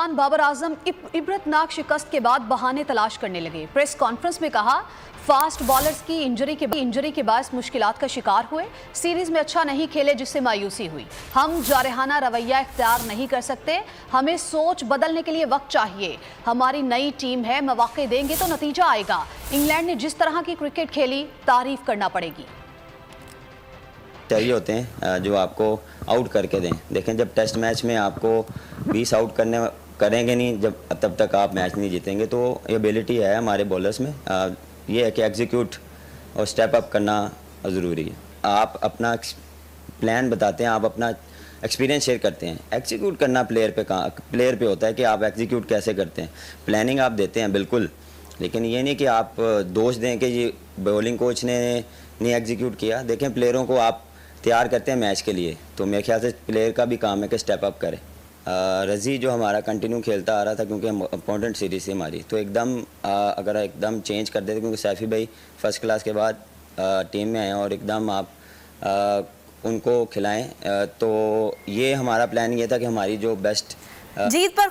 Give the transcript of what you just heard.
कप्तान बाबर आजम इबरतनाक शिकस्त के बाद बहाने तलाश करने लगे। प्रेस कॉन्फ्रेंस में कहा, फास्ट बॉलर्स की इंजरी के बायस मुश्किलात का शिकार हुए। सीरीज में अच्छा नहीं खेले जिससे मायूसी हुई। हम जारहाना रवैया इख्तियार नहीं कर सकते। हमें सोच बदलने के लिए वक्त चाहिए। हमारी नई टीम है, मौके देंगे तो नतीजा आएगा। इंग्लैंड ने जिस तरह की क्रिकेट खेली, तारीफ करना पड़ेगी। चाहिए होते हैं जो आपको आउट करके दें। देखें, जब टेस्ट मैच में आपको 20 आउट करेंगे नहीं, जब तब तक आप मैच नहीं जीतेंगे। तो ये एबिलिटी है हमारे बॉलर्स में, ये है कि एग्जीक्यूट और स्टेप अप करना ज़रूरी है। आप अपना प्लान बताते हैं, आप अपना एक्सपीरियंस शेयर करते हैं। एग्जीक्यूट करना प्लेयर पे होता है कि आप एग्जीक्यूट कैसे करते हैं। प्लानिंग आप देते हैं बिल्कुल, लेकिन ये नहीं कि आप दोष दें कि ये बॉलिंग कोच ने नहीं एग्जीक्यूट किया। देखें, प्लेयरों को आप तैयार करते हैं मैच के लिए, तो मेरे ख्याल से प्लेयर का भी काम है कि स्टेप अप करे। रज़ी जो हमारा कंटिन्यू खेलता आ रहा था, क्योंकि इंपॉर्टेंट सीरीज थी हमारी, तो अगर एकदम चेंज कर देते, क्योंकि सैफ़ी भाई फर्स्ट क्लास के बाद टीम में आए और एकदम आप उनको खिलाएं, तो ये हमारा प्लान ये था कि हमारी जो बेस्ट जीत पर